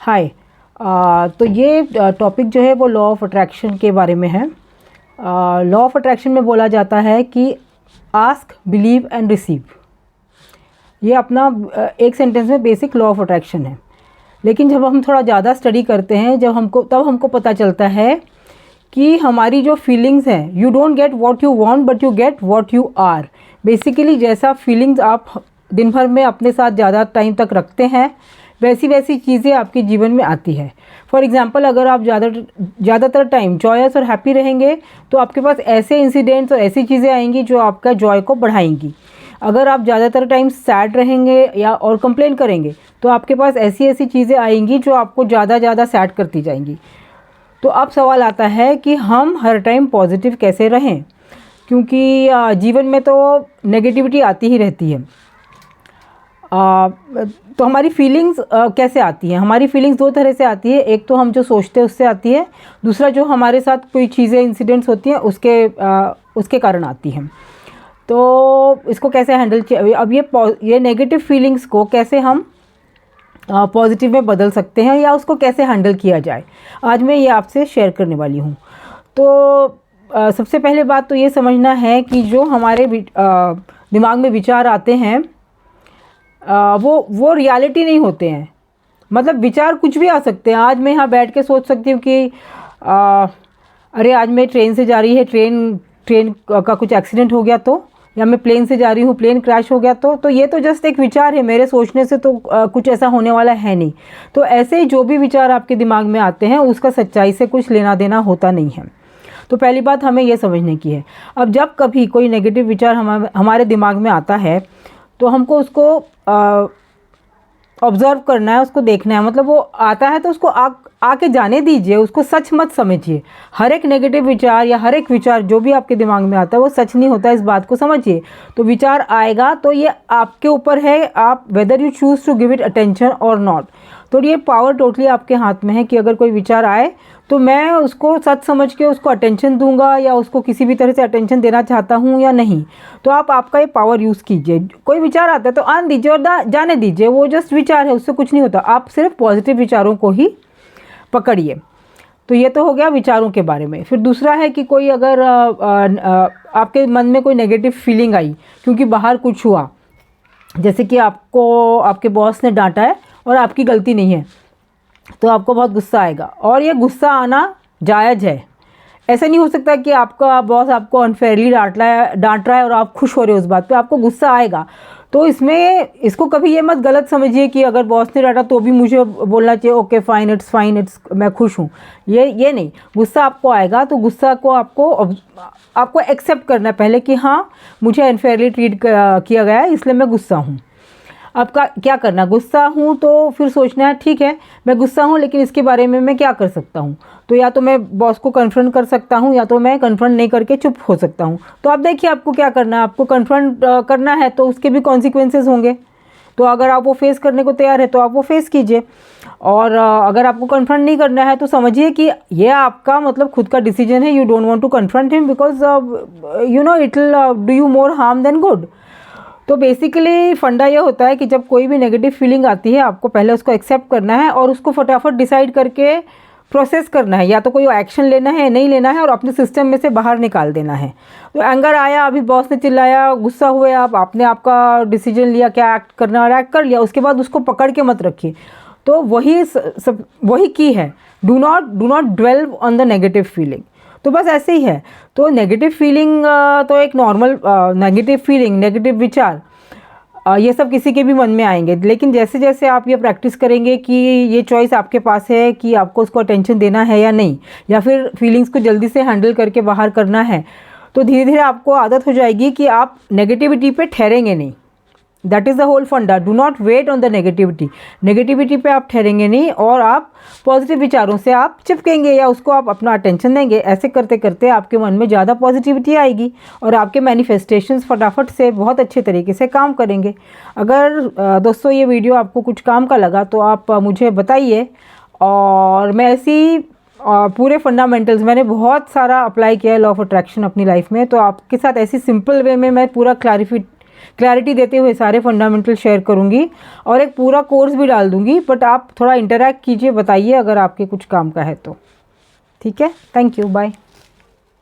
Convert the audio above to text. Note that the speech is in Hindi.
हाय। तो ये टॉपिक जो है वो लॉ ऑफ अट्रैक्शन के बारे में है। लॉ ऑफ अट्रैक्शन में बोला जाता है कि आस्क, बिलीव एंड रिसीव। ये अपना एक सेंटेंस में बेसिक लॉ ऑफ अट्रैक्शन है। लेकिन जब हम थोड़ा ज़्यादा स्टडी करते हैं तब हमको पता चलता है कि हमारी जो फीलिंग्स हैं, you don't get what you want but you get what you are. Basically जैसा फीलिंग्स आप दिन भर में अपने साथ ज़्यादा टाइम तक रखते हैं, वैसी वैसी चीज़ें आपके जीवन में आती है। फॉर एग्ज़ाम्पल, अगर आप ज़्यादातर टाइम जॉयस और हैप्पी रहेंगे तो आपके पास ऐसे इंसिडेंट्स और ऐसी चीज़ें आएंगी जो आपका जॉय को बढ़ाएंगी। अगर आप ज़्यादातर टाइम सैड रहेंगे या और कंप्लेन करेंगे तो आपके पास ऐसी ऐसी चीज़ें आएंगी जो आपको ज़्यादा सैड करती जाएंगी। तो अब सवाल आता है कि हम हर टाइम पॉजिटिव कैसे रहें, क्योंकि जीवन में तो नेगेटिविटी आती ही रहती है। तो हमारी फीलिंग्स कैसे आती हैं? हमारी फीलिंग्स दो तरह से आती है। एक तो हम जो सोचते हैं उससे आती है, दूसरा जो हमारे साथ कोई चीज़ें इंसिडेंट्स होती हैं उसके कारण आती हैं। तो इसको कैसे हैंडल किया? अब ये नेगेटिव फीलिंग्स को कैसे हम पॉजिटिव में बदल सकते हैं या उसको कैसे हैंडल किया जाए, आज मैं ये आपसे शेयर करने वाली हूँ। तो सबसे पहले बात तो ये समझना है कि जो हमारे दिमाग में विचार आते हैं वो रियलिटी नहीं होते हैं। मतलब विचार कुछ भी आ सकते हैं। आज मैं यहाँ बैठ के सोच सकती हूँ कि अरे आज मैं ट्रेन से जा रही है, ट्रेन का कुछ एक्सीडेंट हो गया तो, या मैं प्लेन से जा रही हूँ, प्लेन क्रैश हो गया तो ये तो जस्ट एक विचार है। मेरे सोचने से तो कुछ ऐसा होने वाला है नहीं। तो ऐसे जो भी विचार आपके दिमाग में आते हैं उसका सच्चाई से कुछ लेना देना होता नहीं है। तो पहली बात हमें ये समझने की है। अब जब कभी कोई नेगेटिव विचार हमारे दिमाग में आता है तो हमको उसको ऑब्ज़र्व करना है, उसको देखना है। मतलब वो आता है तो उसको आके जाने दीजिए, उसको सच मत समझिए। हर एक नेगेटिव विचार या हर एक विचार जो भी आपके दिमाग में आता है वो सच नहीं होता, इस बात को समझिए। तो विचार आएगा तो ये आपके ऊपर है, आप whether you choose to give it attention और नॉट। तो ये पावर टोटली आपके हाथ में है कि अगर कोई विचार आए तो मैं उसको सच समझ के उसको अटेंशन दूंगा या उसको किसी भी तरह से अटेंशन देना चाहता हूँ या नहीं। तो आप आपका ये पावर यूज़ कीजिए। कोई विचार आता है तो आने दीजिए और जाने दीजिए, वो जस्ट विचार है, उससे कुछ नहीं होता। आप सिर्फ पॉजिटिव विचारों को ही पकड़िए। तो ये तो हो गया विचारों के बारे में। फिर दूसरा है कि कोई अगर आपके मन में कोई नेगेटिव फीलिंग आई क्योंकि बाहर कुछ हुआ, जैसे कि आपको आपके बॉस ने डांटा है और आपकी गलती नहीं है, तो आपको बहुत गुस्सा आएगा। और ये गुस्सा आना जायज़ है। ऐसा नहीं हो सकता कि आपका बॉस आपको अनफेयरली डांट रहा है और आप खुश हो रहे हो उस बात पे, आपको गुस्सा आएगा। तो इसको कभी ये मत गलत समझिए कि अगर बॉस ने डांटा तो भी मुझे बोलना चाहिए ओके फाइन, इट्स मैं खुश हूँ। ये नहीं, गुस्सा आपको आएगा तो गुस्सा को आपको एक्सेप्ट करना है पहले कि हाँ मुझे अनफेयरली ट्रीट किया गया है इसलिए मैं गुस्सा हूँ। अब क्या करना, गुस्सा हूँ तो फिर सोचना है ठीक है मैं गुस्सा हूँ लेकिन इसके बारे में मैं क्या कर सकता हूँ। तो या तो मैं बॉस को कन्फ्रंट कर सकता हूँ या तो मैं कन्फ्रंट नहीं करके चुप हो सकता हूँ। तो आप देखिए आपको क्या करना है। आपको कन्फ्रंट करना है तो उसके भी कॉन्सिक्वेंसेस होंगे। तो अगर आप वो फेस करने को तैयार है तो आप वो फेस कीजिए। और अगर आपको कन्फ्रंट नहीं करना है तो समझिए कि ये आपका मतलब खुद का डिसीजन है। You don't want to confront him because you know it will do you more harm than good. तो बेसिकली फंडा ये होता है कि जब कोई भी नेगेटिव फीलिंग आती है आपको पहले उसको एक्सेप्ट करना है और उसको फटाफट डिसाइड करके प्रोसेस करना है, या तो कोई एक्शन लेना है नहीं लेना है और अपने सिस्टम में से बाहर निकाल देना है। तो एंगर आया, अभी बॉस ने चिल्लाया, गुस्सा हुए आपने आपका डिसीजन लिया क्या एक्ट करना और एक्ट कर लिया, उसके बाद उसको पकड़ के मत रखिए। तो वही की है, do not dwell on the negative feeling. तो बस ऐसे ही है। तो नेगेटिव फीलिंग तो एक नॉर्मल नेगेटिव फीलिंग, नेगेटिव विचार ये सब किसी के भी मन में आएंगे। लेकिन जैसे जैसे आप ये प्रैक्टिस करेंगे कि ये चॉइस आपके पास है कि आपको उसको अटेंशन देना है या नहीं, या फिर फीलिंग्स को जल्दी से हैंडल करके बाहर करना है, तो धीरे धीरे आपको आदत हो जाएगी कि आप नेगेटिविटी पे ठहरेंगे नहीं। दैट इज़ द होल फंडा। Do not wait on the negativity पे आप ठहरेंगे नहीं और आप पॉजिटिव विचारों से आप चिपकेंगे या उसको आप अपना अटेंशन देंगे। ऐसे करते करते आपके मन में ज़्यादा पॉजिटिविटी आएगी और आपके मैनिफेस्टेशंस फटाफट से बहुत अच्छे तरीके से काम करेंगे। अगर दोस्तों ये वीडियो आपको कुछ काम का लगा तो आप मुझे बताइए। और मैं ऐसी पूरे फंडामेंटल्स मैंने बहुत सारा अप्लाई किया है लॉ ऑफ अट्रैक्शन अपनी लाइफ में, तो आपके साथ ऐसी सिंपल वे में मैं पूरा क्लैरिटी देते हुए सारे फंडामेंटल शेयर करूँगी और एक पूरा कोर्स भी डाल दूँगी, बट आप थोड़ा इंटरैक्ट कीजिए, बताइए अगर आपके कुछ काम का है तो। ठीक है, थैंक यू, बाय।